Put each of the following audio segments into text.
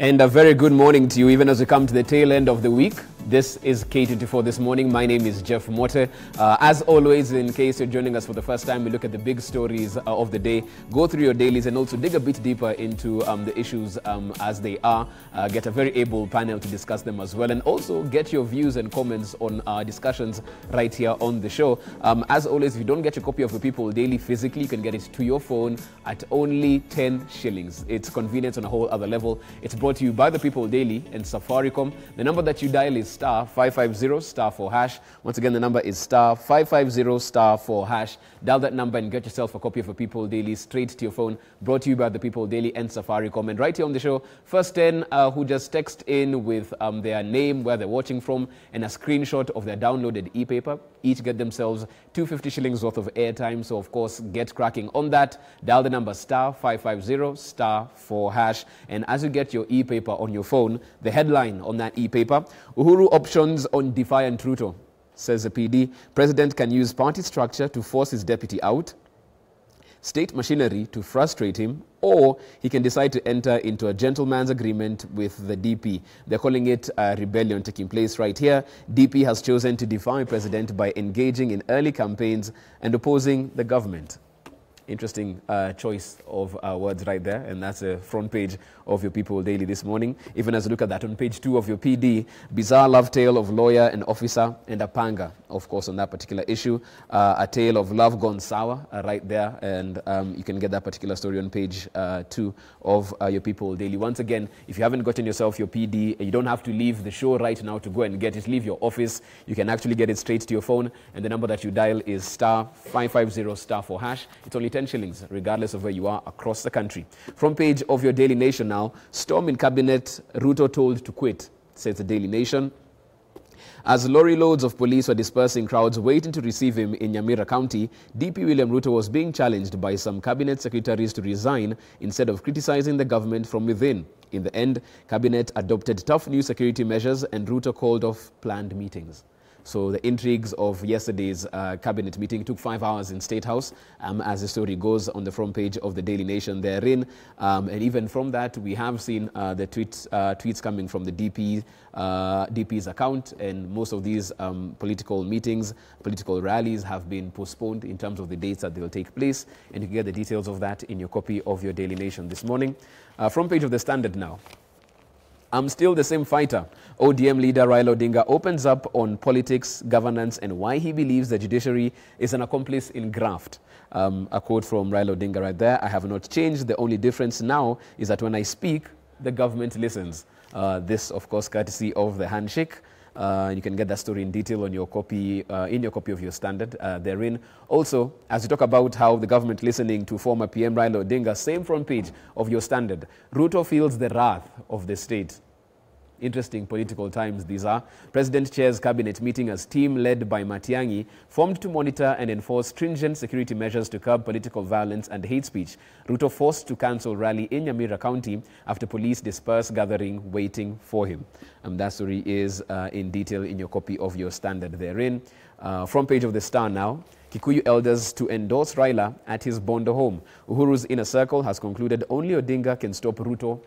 And a very good morning to you, even as we come to the tail end of the week. This is K24 This Morning. My name is Jeff Mote. As always, in case you're joining us for the first time, we look at the big stories of the day, go through your dailies, and also dig a bit deeper into the issues as they are. Get a very able panel to discuss them as well, and also get your views and comments on our discussions right here on the show. As always, if you don't get your copy of the People Daily physically, you can get it to your phone at only 10 shillings. It's convenience on a whole other level. It's brought to you by the People Daily and Safaricom. The number that you dial is star 550 star 4 hash. Once again, the number is star 550 star 4 hash. Dial that number and get yourself a copy of a People Daily straight to your phone. Brought to you by the People Daily and Safaricom. And right here on the show, first 10 who just text in with their name, where they're watching from, and a screenshot of their downloaded e-paper, each get themselves 250 shillings worth of airtime. So of course, get cracking on that. Dial the number star 550 star 4 hash. And as you get your e-paper on your phone, the headline on that e-paper: Uhuru options on defiant Ruto, says the PD. President can use party structure to force his deputy out, state machinery to frustrate him, or he can decide to enter into a gentleman's agreement with the DP. They're calling it a rebellion taking place right here. DP has chosen to defy president by engaging in early campaigns and opposing the government. Interesting choice of words right there, and that's the front page of your People Daily this morning. Even as you look at that on page 2 of your PD, bizarre love tale of lawyer and officer and a panga, of course, on that particular issue. A tale of love gone sour right there, and you can get that particular story on page 2 of your People Daily. Once again, if you haven't gotten yourself your PD, you don't have to leave the show right now to go and get it. Leave your office. You can actually get it straight to your phone, and the number that you dial is star 550 star 4 hash. It's only 10 shillings, regardless of where you are across the country. Front page of your Daily Nation now. Storm in cabinet, Ruto told to quit, says the Daily Nation. As lorry loads of police were dispersing crowds waiting to receive him in Nyamira County, DP William Ruto was being challenged by some cabinet secretaries to resign instead of criticizing the government from within. In the end, cabinet adopted tough new security measures and Ruto called off planned meetings. So the intrigues of yesterday's cabinet meeting took 5 hours in State House, as the story goes on the front page of the Daily Nation therein. And even from that, we have seen the tweets coming from the DP's account, and most of these political meetings, political rallies have been postponed in terms of the dates that they will take place. And you can get the details of that in your copy of your Daily Nation this morning. Front page of the Standard now. I'm still the same fighter. ODM leader Raila Odinga opens up on politics, governance, and why he believes the judiciary is an accomplice in graft. A quote from Raila Odinga right there: I have not changed. The only difference now is that when I speak, the government listens. This, of course, courtesy of the handshake. You can get that story in detail on your copy, in your copy of your Standard therein. Also, as you talk about how the government listening to former PM Raila Odinga, same front page of your Standard, Ruto feels the wrath of the state. Interesting political times these are. President chairs cabinet meeting as team led by Matiang'i formed to monitor and enforce stringent security measures to curb political violence and hate speech. Ruto forced to cancel rally in Nyamira County after police dispersed gathering waiting for him. That story is in detail in your copy of your Standard therein. Front page of the Star now. Kikuyu elders to endorse Raila at his Bondo home. Uhuru's inner circle has concluded only Odinga can stop Ruto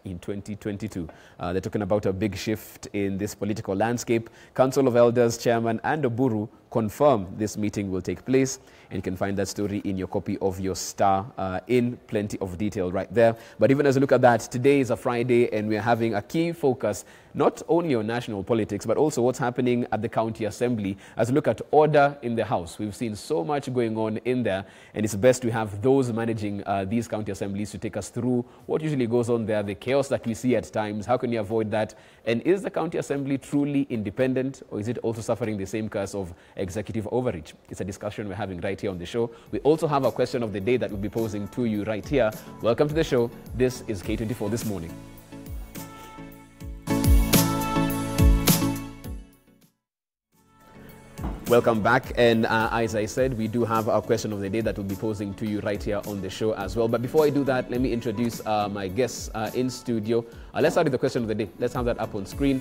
in 2022. They're talking about a big shift in this political landscape. Council of Elders Chairman and Oburu confirm this meeting will take place, and you can find that story in your copy of your Star in plenty of detail right there. But even as you look at that, today is a Friday and we're having a key focus not only on national politics but also what's happening at the county assembly. As we look at order in the House, we've seen so much going on in there, and it's best to have those managing these county assemblies to take us through what usually goes on there, the chaos that we see at times. How can you avoid that? And is the county assembly truly independent, or is it also suffering the same curse of executive overreach? It's a discussion we're having right here on the show. We also have a question of the day that we'll be posing to you right here. Welcome to the show. This is K24 This Morning. Welcome back, and as I said, we do have our question of the day that we'll be posing to you right here on the show as well. But before I do that, let me introduce my guests in studio. Let's start with the question of the day. Let's have that up on screen.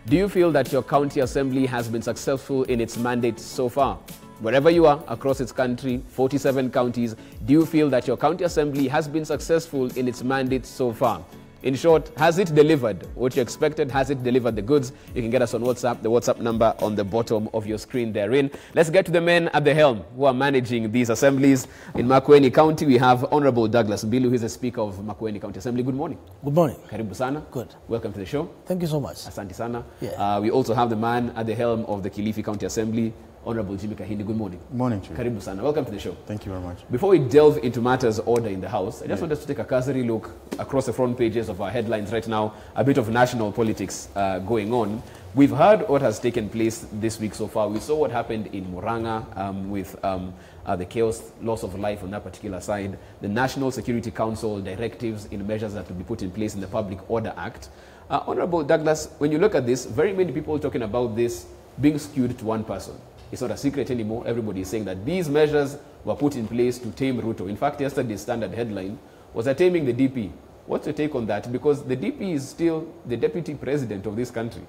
Do you feel that your county assembly has been successful in its mandate so far? wherever you are across its country, 47 counties, do you feel that your county assembly has been successful in its mandate so far? In short, has it delivered what you expected? Has it delivered the goods? You can get us on WhatsApp, the WhatsApp number on the bottom of your screen therein. Let's get to the men at the helm who are managing these assemblies. In Makueni County, we have Honorable Douglas Mbilu, who is the Speaker of Makueni County Assembly. Good morning. Good morning. Karibu sana. Good. Welcome to the show. Thank you so much. Asante sana. Yeah. We also have the man at the helm of the Kilifi County Assembly, Hon.Jimmy Kahindi. Good morning. Good morning, Chief. Karibu sana. Welcome to the show. Thank you very much. Before we delve into matters order in the House, I just want us to take a cursory look across the front pages of our headlines right now, a bit of national politics going on. We've heard what has taken place this week so far. We saw what happened in Muranga with the chaos, loss of life on that particular side, the National Security Council directives in measures that will be put in place in the Public Order Act. Honorable Douglas, when you look at this, very many people talking about this being skewed to one person. It's not a secret anymore. Everybody is saying that these measures were put in place to tame Ruto. In fact, yesterday's Standard headline was taming the DP. What's your take on that? Because the DP is still the deputy president of this country.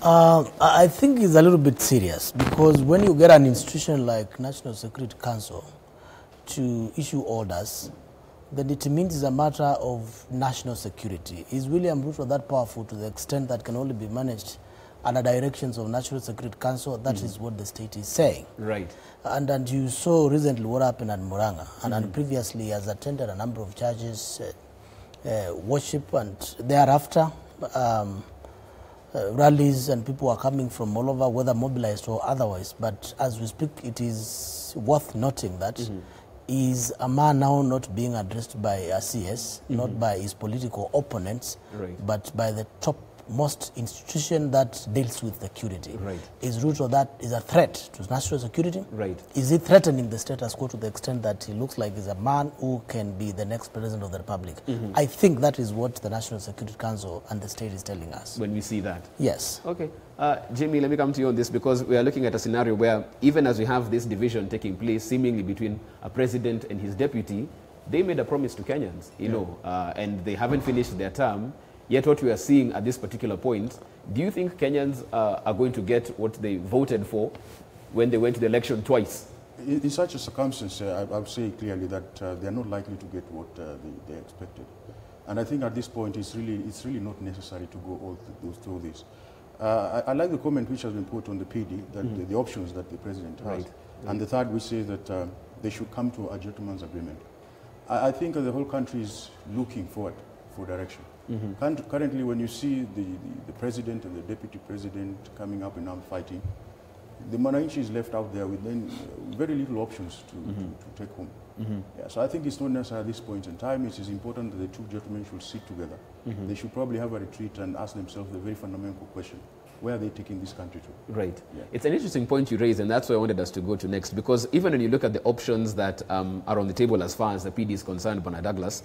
I think it's a little bit serious because when you get an institution like National Security Council to issue orders, then it means it's a matter of national security. Is William Ruto that powerful to the extent that can only be managed under directions of National Security Council? That is what the state is saying. Right. And you saw recently what happened at Muranga, and previously he has attended a number of churches, worship, and thereafter rallies, and people are coming from all over, whether mobilized or otherwise. But as we speak, it is worth noting that is a man now not being addressed by a CS, not by his political opponents, but by the topmost institution that deals with security. Right. Is Ruto that is a threat to national security? Right. Is he threatening the status quo to the extent that he looks like he's a man who can be the next president of the republic? I think that is what the National Security Council and the state is telling us. When we see that. Yes. Okay. Jimmy, let me come to you on this because we are looking at a scenario where even as we have this division taking place seemingly between a president and his deputy, they made a promise to Kenyans, you know, and they haven't finished their term. Yet what we are seeing at this particular point, do you think Kenyans are going to get what they voted for when they went to the election twice? In such a circumstance, I would say clearly that they are not likely to get what they expected. And I think at this point it's really not necessary to go through this. I like the comment which has been put on the PD, that the options that the president has. And the third, which says that they should come to a gentleman's agreement. I think the whole country is looking forward for direction. Currently, when you see the president and the deputy president coming up and armed fighting, the Mwananchi is left out there with then very little options to take home. Yeah, so I think it's not necessary at this point in time. It is important that the two gentlemen should sit together. They should probably have a retreat and ask themselves the very fundamental question: where are they taking this country to? Right. Yeah. It's an interesting point you raise, and that's where I wanted us to go to next, because even when you look at the options that are on the table as far as the PD is concerned, Bwana Douglas,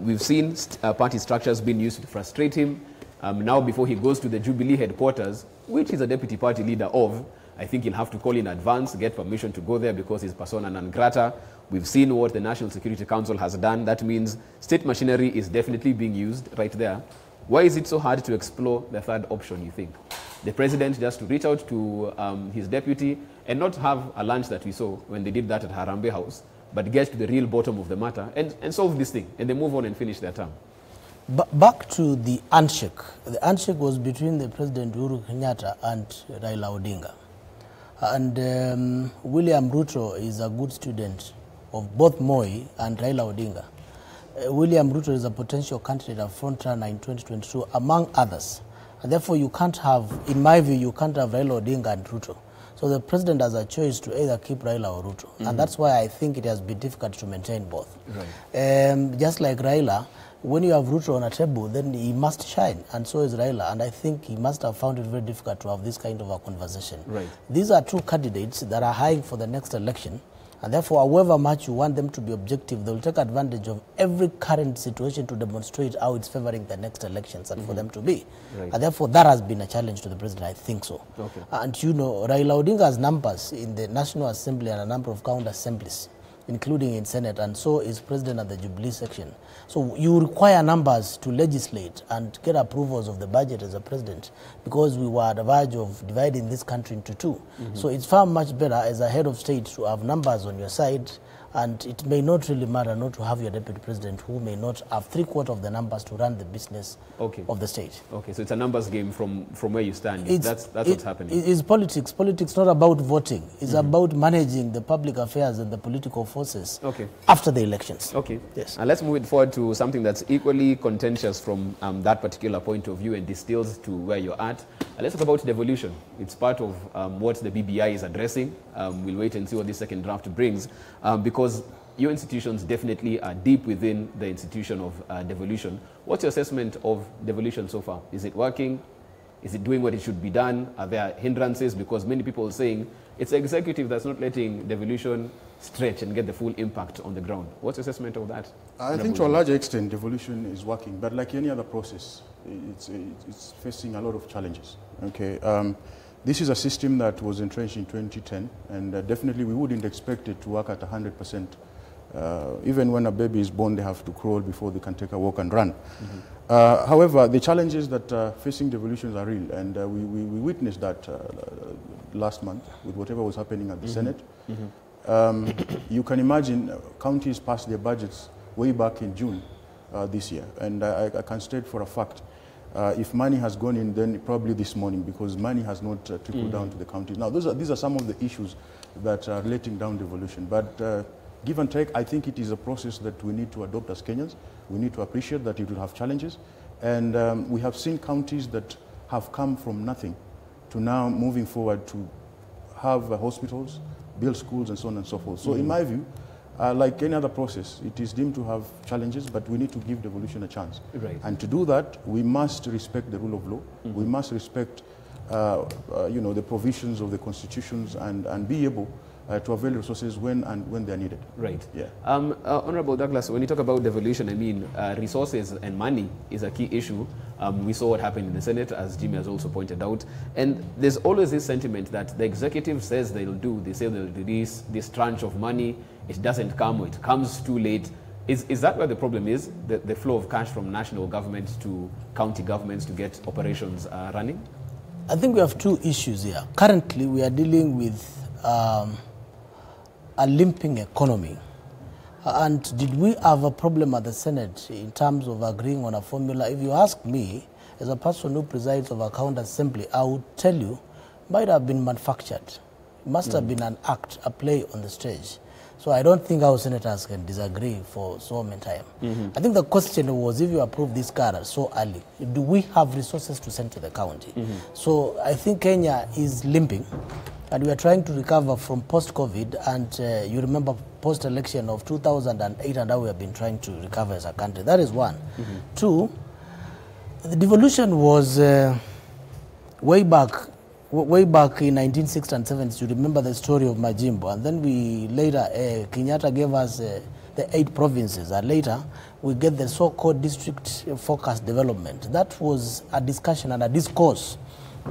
we've seen party structures being used to frustrate him. Now, before he goes to the Jubilee headquarters, which he's a deputy party leader of, I think he'll have to call in advance, get permission to go there because he's persona non grata. We've seen what the National Security Council has done. That means state machinery is definitely being used right there. Why is it so hard to explore the third option, you think? The president just to reach out to his deputy and not have a lunch that we saw when they did that at Harambee House, but get to the real bottom of the matter and solve this thing, and they move on and finish their term. Back to the handshake. The handshake was between the President Uhuru Kenyatta and Raila Odinga. And William Ruto is a good student of both Moi and Raila Odinga. William Ruto is a potential candidate, a front-runner in 2022, among others. And therefore, you can't have, in my view, you can't have Raila Odinga and Ruto. So the president has a choice to either keep Raila or Ruto. And that's why I think it has been difficult to maintain both. Right. Just like Raila, when you have Ruto on a table, then he must shine, and so is Raila. And I think he must have found it very difficult to have this kind of a conversation. Right. These are two candidates that are eyeing for the next election. And therefore, however much you want them to be objective, they will take advantage of every current situation to demonstrate how it's favoring the next elections and for them to be. Right. And therefore, that has been a challenge to the president, I think so. Okay. And you know, Raila Odinga has numbers in the National Assembly and a number of county assemblies. including in Senate, and so is President at the Jubilee section. So you require numbers to legislate and get approvals of the budget as a president, because we were at the verge of dividing this country into two. So it's far much better as a head of state to have numbers on your side, and it may not really matter not to have your deputy president who may not have 3/4 of the numbers to run the business of the state. Okay, so it's a numbers game from where you stand. That's what's happening. It is politics. Politics not about voting. It's about managing the public affairs and the political forces after the elections. Okay. Yes. And let's move it forward to something that's equally contentious from that particular point of view and distills to where you're at. Let's talk about devolution. It's part of what the BBI is addressing. We'll wait and see what this second draft brings, because your institutions definitely are deep within the institution of devolution. What's your assessment of devolution so far? Is it working? Is it doing what it should be done? Are there hindrances? Because many people are saying it's the executive that's not letting devolution stretch and get the full impact on the ground. What's your assessment of that? I think to a large extent devolution is working, but like any other process, it's facing a lot of challenges. Okay, this is a system that was entrenched in 2010, and definitely we wouldn't expect it to work at 100%. Even when a baby is born, they have to crawl before they can take a walk and run. However, the challenges that facing devolutions are real, and we witnessed that last month with whatever was happening at the Senate. You can imagine counties passed their budgets way back in June this year, and I can state for a fact, if money has gone in, then probably this morning, because money has not trickled down to the counties. Now, these are some of the issues that are letting down devolution. But give and take, I think it is a process that we need to adopt as Kenyans. We need to appreciate that it will have challenges. And we have seen counties that have come from nothing to now moving forward to have hospitals, build schools, and so on and so forth. So in my view, like any other process, it is deemed to have challenges, but we need to give devolution a chance. Right. And to do that, we must respect the rule of law. We must respect, the provisions of the constitutions, and be able to avail resources when they are needed. Right. Yeah. Honorable Douglas, when you talk about devolution, I mean resources and money is a key issue. We saw what happened in the Senate, as Jimmy has also pointed out. And there's always this sentiment that the executive says they'll do. They say they'll release this tranche of money. It doesn't come, or it comes too late. Is that where the problem is, the flow of cash from national government to county governments to get operations running? I think we have two issues here. Currently, we are dealing with a limping economy. And did we have a problem at the Senate in terms of agreeing on a formula? If you ask me, as a person who presides over County Assembly, I would tell you, might have been manufactured. It must have been an act, a play on the stage. So I don't think our senators can disagree for so many time. I think the question was, if you approve this CARA so early, do we have resources to send to the county? So I think Kenya is limping, and we are trying to recover from post-COVID, and you remember post-election of 2008 and how we have been trying to recover as a country. That is one. Two, the devolution was way back in 1960s and 70s. You remember the story of Majimbo, and then we later, Kenyatta gave us the 8 provinces, and later we get the so-called district focused development. That was a discussion and a discourse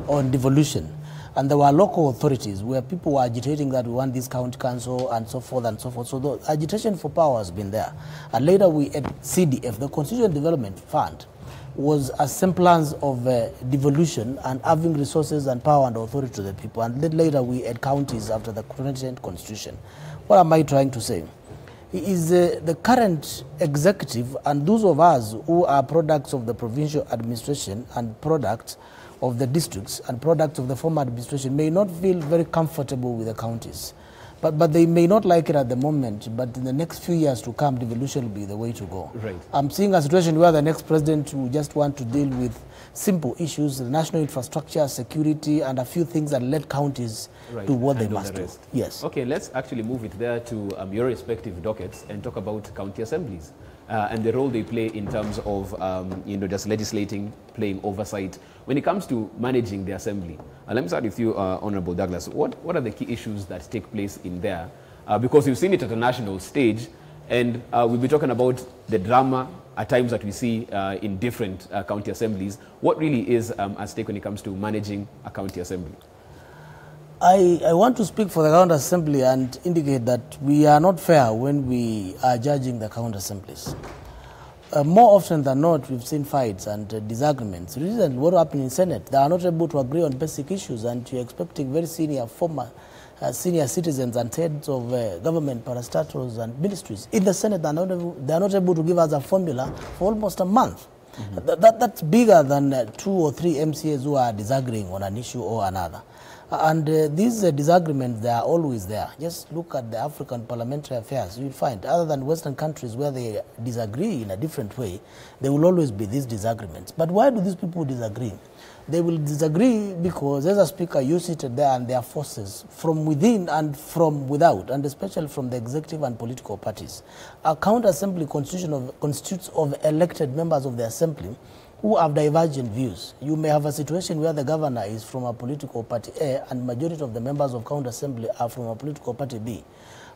on devolution. And there were local authorities where people were agitating that we want this county council and so forth and so forth. So the agitation for power has been there. And later we had CDF, the Constituent Development Fund, was a semblance of devolution and having resources and power and authority to the people. And then later we had counties after the current constitution. What am I trying to say? Is the current executive and those of us who are products of the provincial administration and products of the districts and products of the former administration may not feel very comfortable with the counties. But they may not like it at the moment, but in the next few years to come, devolution will be the way to go. Right. I'm seeing a situation where the next president will just want to deal with simple issues, the national infrastructure, security, and a few things that let counties do what they must do. Yes. Okay, let's actually move it there to your respective dockets and talk about county assemblies and the role they play in terms of just legislating, playing oversight. When it comes to managing the assembly, let me start with you, Honorable Douglas. What are the key issues that take place in there? Because you've seen it at a national stage, and we'll be talking about the drama at times that we see in different county assemblies. What really is at stake when it comes to managing a county assembly? I want to speak for the County Assembly and indicate that we are not fair when we are judging the County Assemblies. More often than not, we've seen fights and disagreements. Recently, what happened in Senate, they are not able to agree on basic issues, and you're expecting very senior, former senior citizens and heads of government parastatals and ministries in the Senate. They are not able to give us a formula for almost a month. That's bigger than 2 or 3 MCAs who are disagreeing on an issue or another. And these disagreements, they are always there. Just look at the African parliamentary affairs. You'll find, other than Western countries where they disagree in a different way, there will always be these disagreements. But why do these people disagree? They will disagree because, as a speaker, you seated there and there are forces from within and from without, and especially from the executive and political parties. A county assembly constitutes of elected members of the assembly who have divergent views. You may have a situation where the governor is from a political party A and majority of the members of county assembly are from a political party B.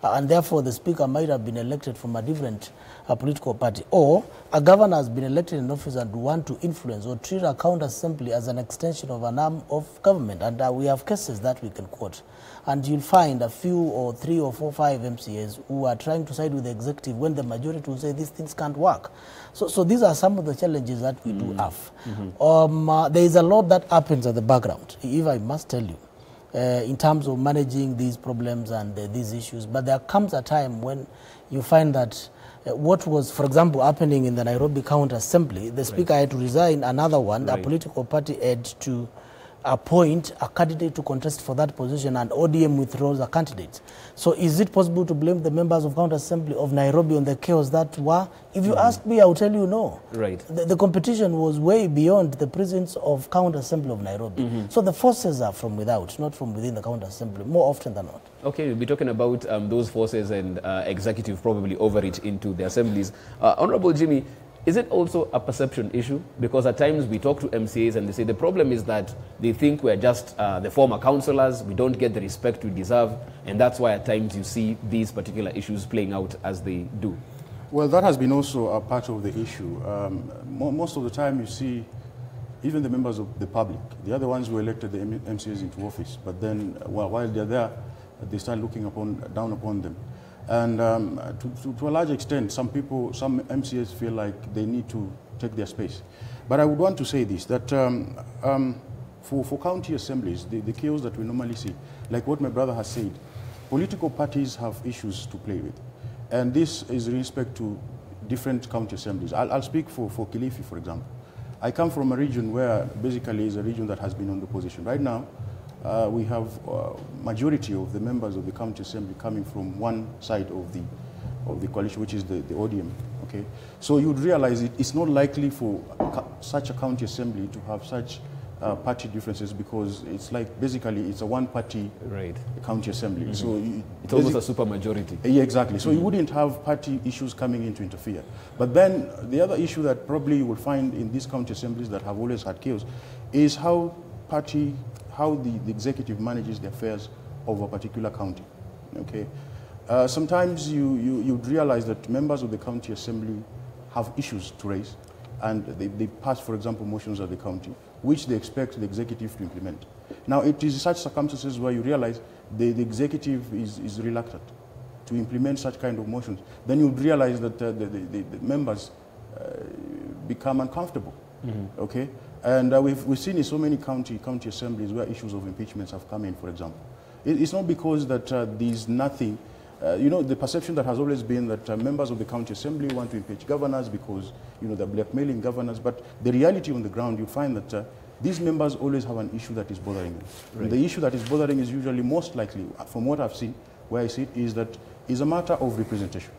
And therefore the speaker might have been elected from a different political party. Or a governor has been elected in office and want to influence or treat a county assembly as an extension of an arm of government. And we have cases that we can quote. And you'll find a few or 3 or 4, 5 MCAs who are trying to side with the executive when the majority will say these things can't work. So these are some of the challenges that we do have. There is a lot that happens at the background, if I must tell you, in terms of managing these problems and these issues. But there comes a time when you find that what was, for example, happening in the Nairobi County Assembly, the speaker had to resign, another one, a political party had to appoint a candidate to contest for that position, and ODM withdraws a candidate. So is it possible to blame the members of County Assembly of Nairobi on the chaos that were? If you ask me, I will tell you no. Right. The competition was way beyond the presence of County Assembly of Nairobi. So the forces are from without, not from within the County Assembly, more often than not. Okay, we'll be talking about those forces and executive probably overreach into the assemblies. Honorable Jimmy, is it also a perception issue? Because at times we talk to MCAs and they say the problem is that they think we're just the former councillors, we don't get the respect we deserve, and that's why at times you see these particular issues playing out as they do. Well, that has been also a part of the issue. Most of the time you see even the members of the public, the other ones who elected the MCAs into office, but then while they're there, they start looking down upon them. And to a large extent, some MCAs feel like they need to take their space. But I would want to say this, that for county assemblies, the chaos that we normally see, like what my brother has said, political parties have issues to play with. And this is in respect to different county assemblies. I'll speak for Kilifi, for example. I come from a region where basically is a region that has been on the position. Right now, we have majority of the members of the county assembly coming from one side of the coalition, which is the ODM. Okay, so you would realize it's not likely for such a county assembly to have such party differences, because it's like basically it's a one-party county assembly. So it's almost a super majority. Yeah, exactly. So you wouldn't have party issues coming in to interfere. But then the other issue that probably you will find in these county assemblies that have always had chaos is how the executive manages the affairs of a particular county. Okay, sometimes you'd realize that members of the county assembly have issues to raise, and they pass, for example, motions at the county, which they expect the executive to implement. Now, it is such circumstances where you realize the executive is reluctant to implement such kind of motions. Then you'd realize that the members become uncomfortable. Okay. And we've seen in so many county assemblies where issues of impeachments have come in, for example. It's not because that there's nothing, the perception that has always been that members of the county assembly want to impeach governors because, they're blackmailing governors. But the reality on the ground, you find that these members always have an issue that is bothering them. Right. The issue that is bothering is usually most likely, from what I've seen, where I see it, is that it's a matter of representation.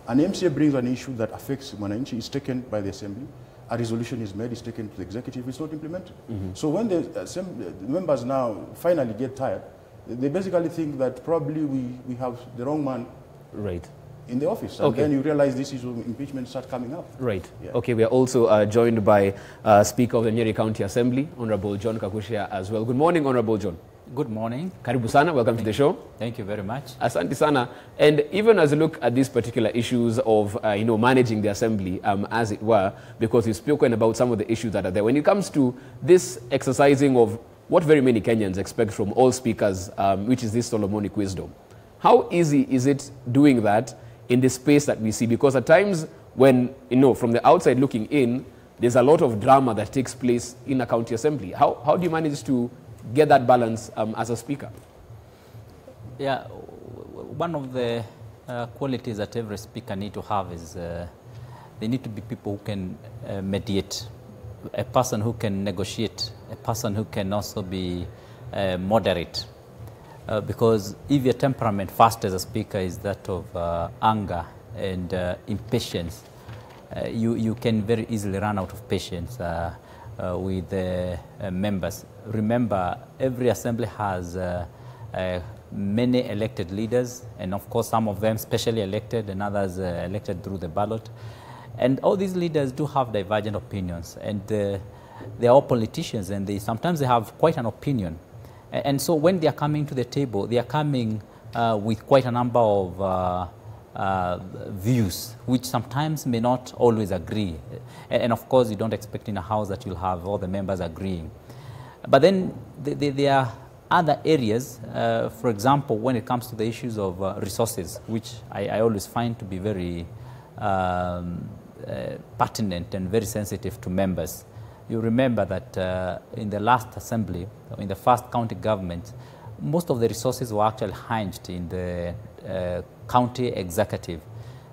An MCA brings an issue that affects Mwananchi, is taken by the assembly. A resolution is made, is taken to the executive, it's not implemented. So when the members now finally get tired, they basically think that probably we have the wrong man in the office. And then you realize this issue of impeachment start coming up. Right. Yeah. Okay, we are also joined by Speaker of the Nyeri County Assembly, Honorable John Kakushia as well. Good morning, Honorable John. Good morning. Karibu sana, welcome to the show. Thank you very much. Asante sana. And even as you look at these particular issues of, managing the assembly, as it were, because you've spoken about some of the issues that are there. When it comes to this exercising of what very many Kenyans expect from all speakers, which is this Solomonic wisdom. How easy is it doing that in the space that we see? Because at times when, from the outside looking in, there's a lot of drama that takes place in a county assembly. How do you manage to get that balance as a speaker? Yeah, one of the qualities that every speaker need to have is they need to be people who can mediate, a person who can negotiate, a person who can also be moderate. Because if your temperament first as a speaker is that of anger and impatience, you can very easily run out of patience with the members. Remember, every assembly has many elected leaders, and of course some of them specially elected and others elected through the ballot. And all these leaders do have divergent opinions, and they are all politicians, and sometimes they have quite an opinion. And so when they are coming to the table, they are coming with quite a number of views, which sometimes may not always agree. And of course, you don't expect in a house that you'll have all the members agreeing. But then there are other areas, for example, when it comes to the issues of resources, which I always find to be very pertinent and very sensitive to members. You remember that in the last assembly, in the first county government, most of the resources were actually hinged in the county executive.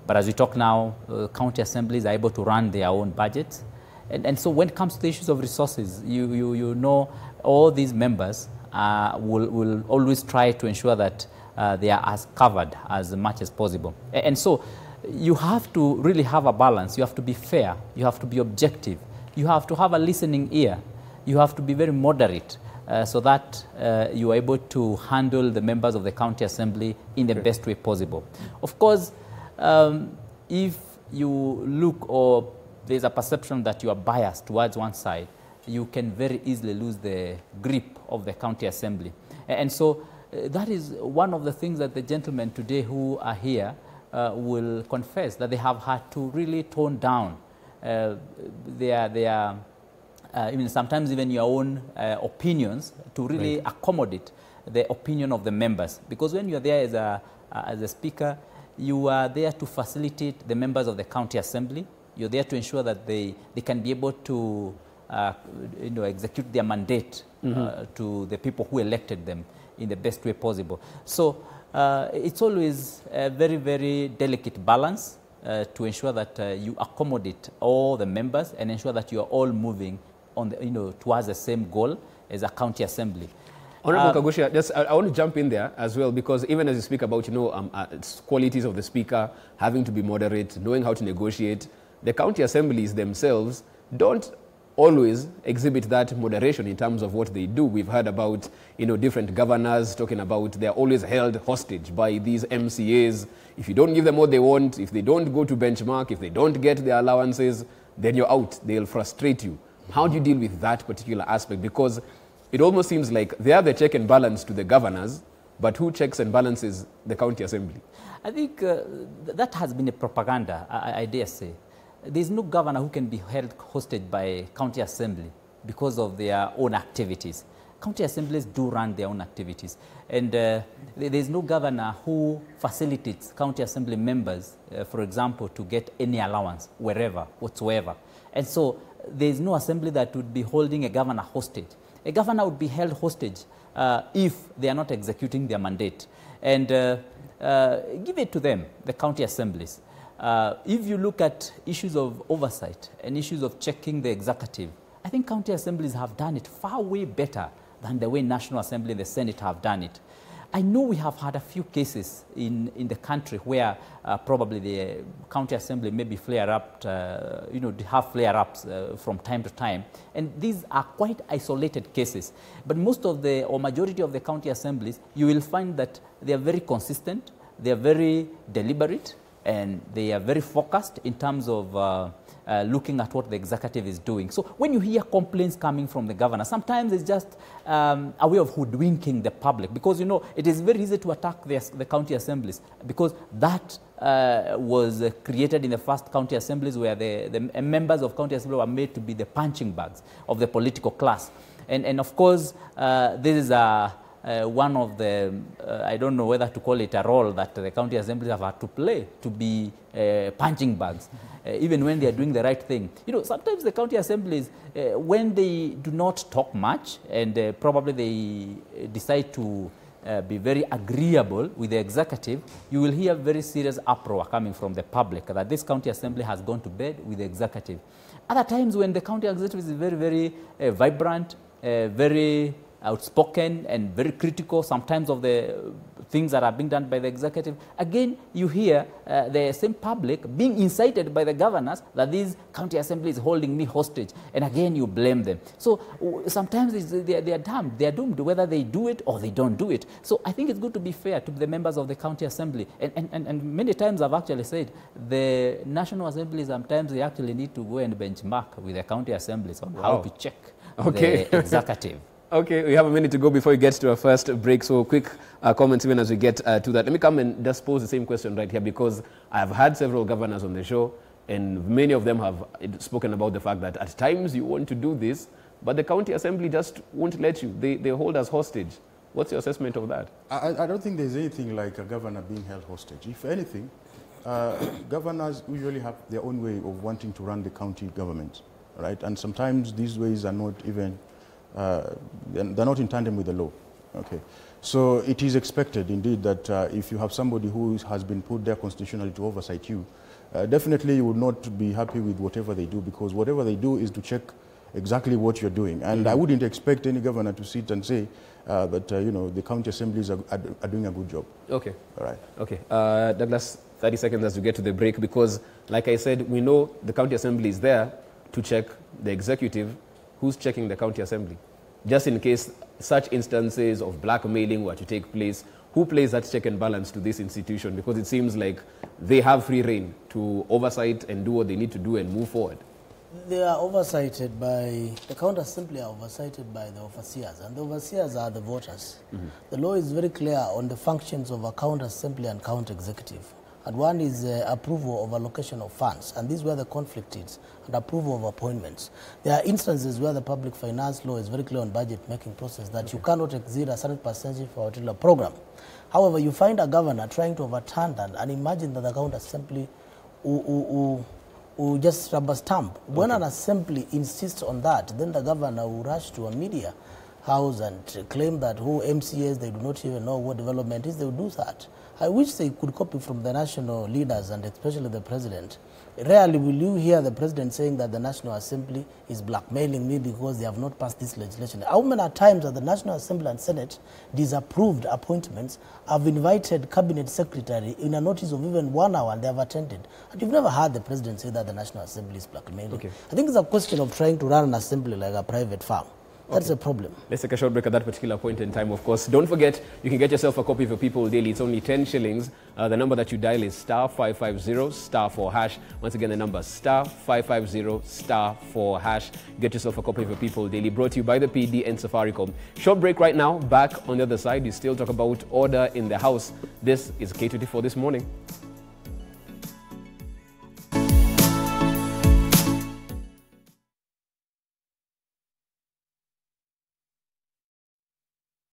But as we talk now, county assemblies are able to run their own budgets. And so when it comes to the issues of resources, you know all these members will always try to ensure that they are as covered as much as possible. And so you have to really have a balance. You have to be fair. You have to be objective. You have to have a listening ear. You have to be very moderate so that you are able to handle the members of the county assembly in the best way possible. Of course, if you look or there's a perception that you are biased towards one side, you can very easily lose the grip of the county assembly. And so that is one of the things that the gentlemen today who are here will confess, that they have had to really tone down sometimes even your own opinions to really accommodate the opinion of the members. Because when you're there as a speaker, you are there to facilitate the members of the county assembly. You're there to ensure that they can be able to execute their mandate to the people who elected them in the best way possible. So it's always a very, very delicate balance to ensure that you accommodate all the members and ensure that you are all moving on towards the same goal as a county assembly. Honorable Kagusha, I want to jump in there as well, because even as you speak about qualities of the speaker, having to be moderate, knowing how to negotiate, the county assemblies themselves don't always exhibit that moderation in terms of what they do. We've heard about different governors talking about they're always held hostage by these MCAs. If you don't give them what they want, if they don't go to benchmark, if they don't get their allowances, then you're out. They'll frustrate you. How do you deal with that particular aspect? Because it almost seems like they are the check and balance to the governors, but who checks and balances the county assembly? I think that has been a propaganda, I dare say. There's no governor who can be held hostage by county assembly because of their own activities. County assemblies do run their own activities. And there's no governor who facilitates county assembly members, for example, to get any allowance wherever, whatsoever. And so there's no assembly that would be holding a governor hostage. A governor would be held hostage if they are not executing their mandate. And give it to them, the county assemblies. If you look at issues of oversight and issues of checking the executive, I think county assemblies have done it far way better than the way National Assembly and the Senate have done it. I know we have had a few cases in the country where probably the county assembly maybe flare-up, have flare-ups from time to time. And these are quite isolated cases. But most of or majority of the county assemblies, you will find that they are very consistent, they are very deliberate, and they are very focused in terms of looking at what the executive is doing. So when you hear complaints coming from the governor, sometimes it's just a way of hoodwinking the public, because it is very easy to attack the county assemblies, because that was created in the first county assemblies where the members of county assembly were made to be the punching bags of the political class. And of course, this is one of the, I don't know whether to call it a role that the county assemblies have had to play, to be punching bags, even when they are doing the right thing. You know, sometimes the county assemblies, when they do not talk much and probably they decide to be very agreeable with the executive, you will hear very serious uproar coming from the public that this county assembly has gone to bed with the executive. Other times when the county executive is very, very vibrant, very outspoken and very critical sometimes of the things that are being done by the executive, again you hear the same public being incited by the governors that this county assembly is holding me hostage, and again you blame them. So sometimes they are doomed whether they do it or they don't do it. So I think it's good to be fair to the members of the county assembly, and many times I've actually said the National Assembly sometimes they actually need to go and benchmark with the county assemblies on how to check the executive. Okay, we have a minute to go before we get to our first break, so quick comments even as we get to that. Let me come and just pose the same question right here, because I have had several governors on the show, and many of them have spoken about the fact that at times you want to do this, but the county assembly just won't let you. They hold us hostage. What's your assessment of that? I don't think there's anything like a governor being held hostage. If anything, governors usually have their own way of wanting to run the county government, right? And sometimes these ways are not even they're not in tandem with the law. Okay, so it is expected indeed that if you have somebody who has been put there constitutionally to oversight you, definitely you would not be happy with whatever they do, because whatever they do is to check exactly what you're doing. And I wouldn't expect any governor to sit and say that you know, the county assemblies are doing a good job. Okay. All right. Okay. Douglas, 30 seconds as we get to the break, because like I said, we know the county assembly is there to check the executive. Who's checking the county assembly? Just in case such instances of blackmailing were to take place, who plays that check and balance to this institution? Because it seems like they have free rein to oversight and do what they need to do and move forward. They are oversighted by, the county assembly are oversighted by the overseers, and the overseers are the voters. The law is very clear on the functions of a county assembly and county executive. And one is approval of allocation of funds, and this is where the conflict is, and approval of appointments. There are instances where the public finance law is very clear on budget making process that you cannot exceed a certain percentage for a particular program. However, you find a governor trying to overturn that, and imagine that the county assembly who just rubber stamp. When an assembly insists on that, then the governor will rush to a media house and claim that who MCAs, they do not even know what development is. They will do that. I wish they could copy from the national leaders and especially the president. Rarely will you hear the president saying that the National Assembly is blackmailing me because they have not passed this legislation. How many times that the National Assembly and Senate disapproved appointments, have invited cabinet secretary in a notice of even 1 hour, and they have attended. And you've never heard the president say that the National Assembly is blackmailing. Okay. I think it's a question of trying to run an assembly like a private farm. That's a problem. Let's take a short break at that particular point in time, of course. Don't forget, you can get yourself a copy of your People Daily. It's only 10 shillings. The number that you dial is *550 *4#. Once again, the number *550 *4#. Get yourself a copy of your People Daily, brought to you by the PD and Safaricom. Short break right now. Back on the other side, you still talk about order in the house. This is K24 This Morning.